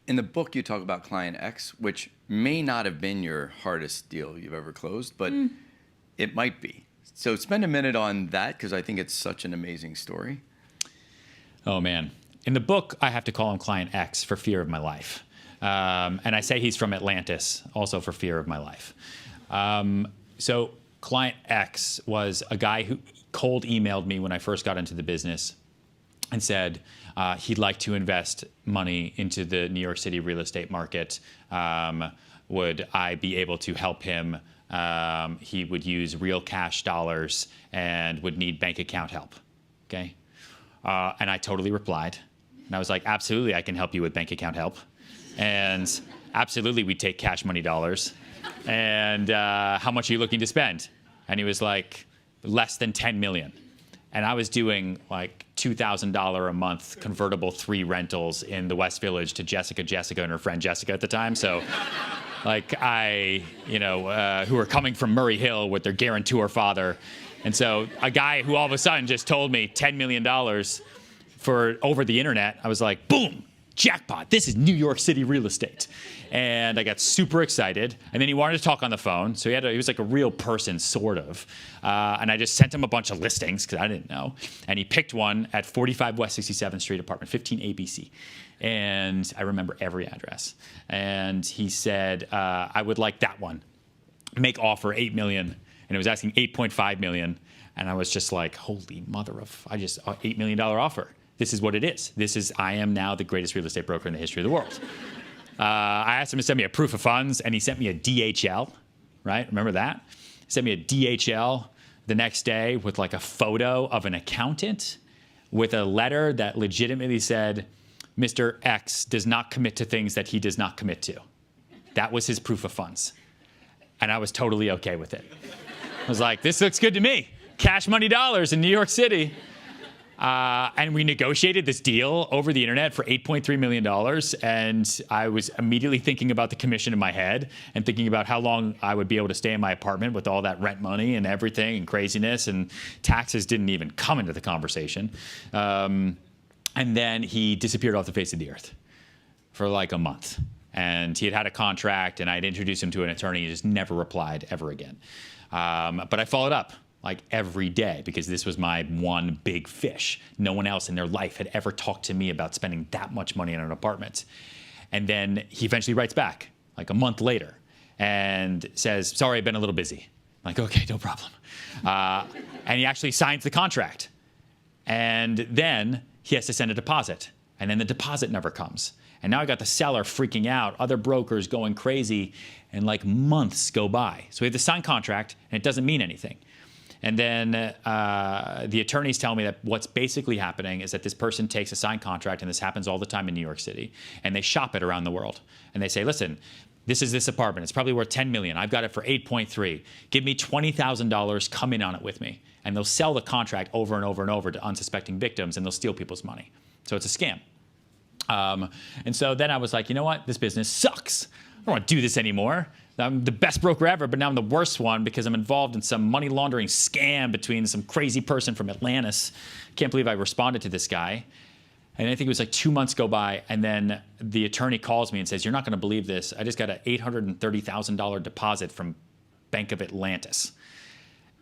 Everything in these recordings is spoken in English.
in the book, you talk about client X, which may not have been your hardest deal you've ever closed, but it might be. So spend a minute on that, because I think it's such an amazing story. Oh, man. In the book, I have to call him Client X for fear of my life. And I say he's from Atlantis, also for fear of my life. So Client X was a guy who cold emailed me when I first got into the business and said he'd like to invest money into the New York City real estate market. Would I be able to help him? He would use real cash dollars and would need bank account help. Okay? And I totally replied. And I was like, absolutely, I can help you with bank account help. And absolutely, we take cash money dollars. And how much are you looking to spend? And he was like, less than 10 million. And I was doing like $2,000 a month convertible 3 rentals in the West Village to Jessica and her friend Jessica at the time. So like who were coming from Murray Hill with their guarantor father. And so a guy who all of a sudden just told me $10 million for over the internet, I was like, boom, jackpot. This is New York City real estate. And I got super excited. And then he wanted to talk on the phone. So he was like a real person, sort of. And I just sent him a bunch of listings because I didn't know. And he picked one at 45 West 67th Street, apartment 15 ABC. And I remember every address. And he said, I would like that one. Make offer $8 million. And it was asking $8.5 million. And I was just like, holy mother of, $8 million offer. This is what it is. I am now the greatest real estate broker in the history of the world. I asked him to send me a proof of funds, and he sent me a DHL, right? Remember that? He sent me a DHL the next day with like a photo of an accountant with a letter that legitimately said, Mr. X does not commit to things that he does not commit to. That was his proof of funds. And I was totally okay with it. I was like, this looks good to me. Cash money dollars in New York City. And we negotiated this deal over the internet for $8.3 million. And I was immediately thinking about the commission in my head and thinking about how long I would be able to stay in my apartment with all that rent money and everything and craziness, and taxes didn't even come into the conversation. And then he disappeared off the face of the earth for like a month. And he had a contract, and I'd introduced him to an attorney. He just never replied ever again. But I followed up like every day, because this was my one big fish. No one else in their life had ever talked to me about spending that much money on an apartment. And then he eventually writes back like a month later and says, sorry, I've been a little busy. I'm like, okay, no problem. And he actually signs the contract. And then he has to send a deposit. And then the deposit never comes. And now I got the seller freaking out, other brokers going crazy, and like months go by. So we have the signed contract, and it doesn't mean anything. And then the attorneys tell me that what's basically happening is that this person takes a signed contract, and this happens all the time in New York City, and they shop it around the world. And they say, listen, this is this apartment. It's probably worth $10 million. I've got it for $8.3. Give me $20,000. Come in on it with me. And they'll sell the contract over and over and over to unsuspecting victims, and they'll steal people's money. So it's a scam. And so then I was like, you know what? This business sucks. I don't want to do this anymore. I'm the best broker ever, but now I'm the worst one because I'm involved in some money laundering scam between some crazy person from Atlantis. Can't believe I responded to this guy. And I think it was like 2 months go by, and then the attorney calls me and says, you're not going to believe this. I just got an $830,000 deposit from Bank of Atlantis.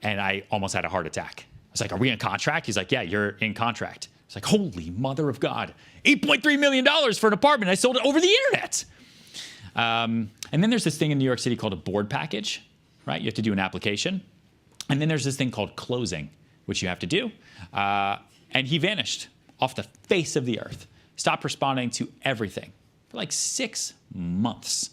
And I almost had a heart attack. I was like, are we in contract? He's like, yeah, you're in contract. It's like, holy mother of God, $8.3 million for an apartment. I sold it over the internet. And then there's this thing in New York City called a board package, right? You have to do an application. And then there's this thing called closing, which you have to do. And he vanished off the face of the earth, stopped responding to everything for like 6 months,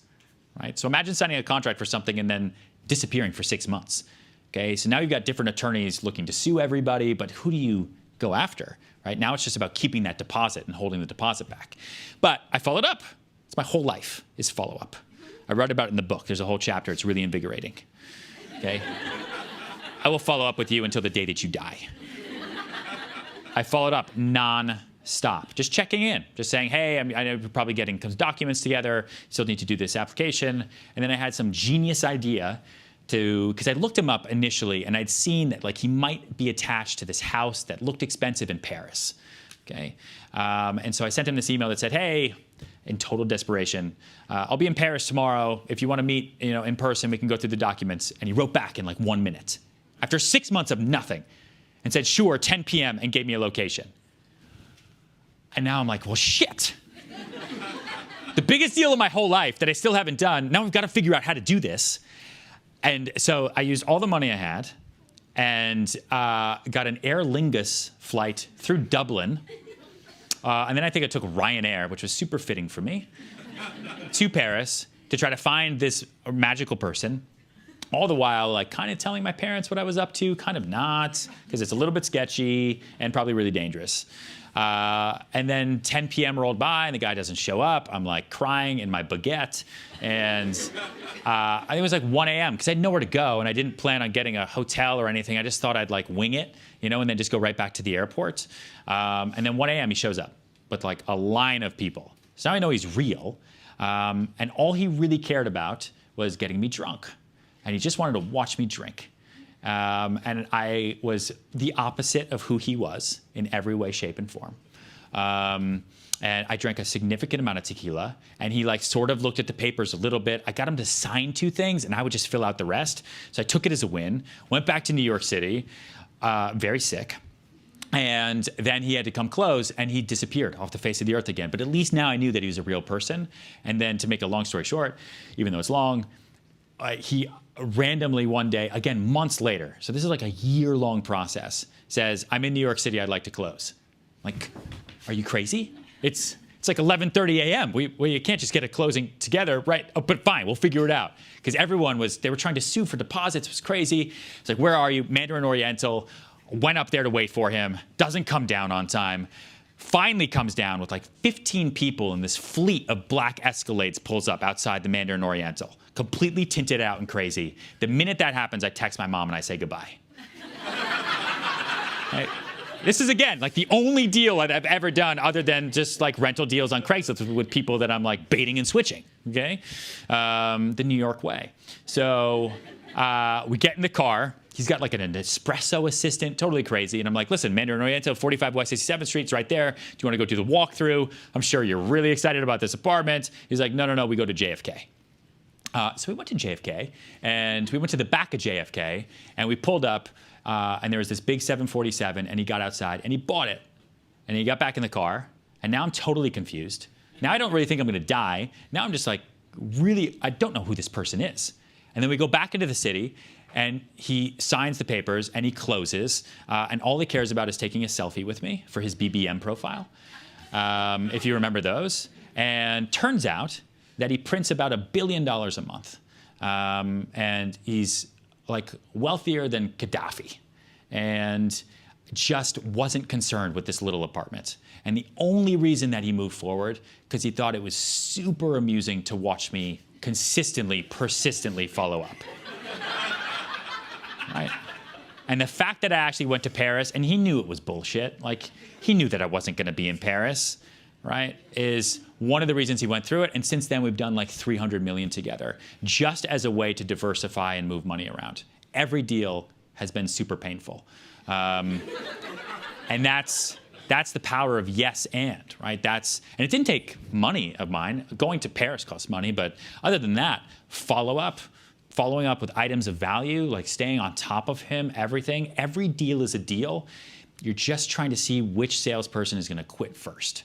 right? So imagine signing a contract for something and then disappearing for 6 months. Okay, so now you've got different attorneys looking to sue everybody, but who do you go after, right? Now it's just about keeping that deposit and holding the deposit back. But I followed up. It's my whole life is follow-up. I wrote about it in the book. There's a whole chapter. It's really invigorating, okay? I will follow up with you until the day that you die. I followed up non-stop, just checking in, just saying, hey, I know you're probably getting some documents together, still need to do this application. And then I had some genius idea because I looked him up initially, and I'd seen that like he might be attached to this house that looked expensive in Paris, okay? And so I sent him this email that said, hey, in total desperation. I'll be in Paris tomorrow. If you want to meet, in person, we can go through the documents. And he wrote back in like 1 minute after 6 months of nothing and said, sure, 10 p.m. and gave me a location. And now I'm like, well, shit. The biggest deal of my whole life that I still haven't done. Now I've got to figure out how to do this. And so I used all the money I had and got an Aer Lingus flight through Dublin. And then I think I took Ryanair, which was super fitting for me, to Paris to try to find this magical person. All the while, like, kind of telling my parents what I was up to, kind of not, because it's a little bit sketchy and probably really dangerous. And then 10 p.m. rolled by, and the guy doesn't show up. I'm, like, crying in my baguette. And I think it was, like, 1 a.m., because I had nowhere to go, and I didn't plan on getting a hotel or anything. I just thought I'd, like, wing it, and then just go right back to the airport. And then 1 a.m., he shows up with, like, a line of people. So now I know he's real. And all he really cared about was getting me drunk. And he just wanted to watch me drink. And I was the opposite of who he was in every way, shape, and form. And I drank a significant amount of tequila. And he sort of looked at the papers a little bit. I got him to sign 2 things, and I would just fill out the rest. So I took it as a win, went back to New York City, very sick. And then he had to come close, and he disappeared off the face of the earth again. But at least now I knew that he was a real person. And then to make a long story short, even though it's long, he randomly one day, again, months later, so this is like a year-long process, says, I'm in New York City, I'd like to close. Like, are you crazy? It's like 11:30 a.m. You can't just get a closing together, right? Oh, but fine, we'll figure it out. Because they were trying to sue for deposits. It was crazy. It's like, where are you? Mandarin Oriental. Went up there to wait for him. Doesn't come down on time. Finally comes down with like 15 people, and this fleet of black Escalades pulls up outside the Mandarin Oriental, completely tinted out and crazy. The minute that happens, I text my mom and I say goodbye. Right? This is, again, like the only deal I've ever done other than just like rental deals on Craigslist with people that I'm like baiting and switching, okay? The New York way. So we get in the car. He's got like an espresso assistant, totally crazy. And I'm like, listen, Mandarin Oriental, 45 West 67th Street, it's right there. Do you want to go do the walkthrough? I'm sure you're really excited about this apartment. He's like, no, we go to JFK. So we went to JFK, and we went to the back of JFK, and we pulled up, and there was this big 747, and he got outside, and he bought it. And he got back in the car, and now I'm totally confused. Now I don't really think I'm going to die. Now I'm just like, really, I don't know who this person is. And then we go back into the city, and he signs the papers, and he closes, and all he cares about is taking a selfie with me for his BBM profile, if you remember those. And turns out that he prints about $1 billion a month, and he's like wealthier than Gaddafi, and just wasn't concerned with this little apartment. And the only reason that he moved forward, because he thought it was super amusing to watch me consistently, persistently follow up. Right? And the fact that I actually went to Paris, and he knew it was bullshit, like he knew that I wasn't going to be in Paris, right, is one of the reasons he went through it. And since then, we've done like 300 million together, just as a way to diversify and move money around. Every deal has been super painful. And that's the power of yes and, right? And it didn't take money of mine. Going to Paris cost money, but other than that, following up with items of value, like staying on top of him, everything. Every deal is a deal. You're just trying to see which salesperson is going to quit first.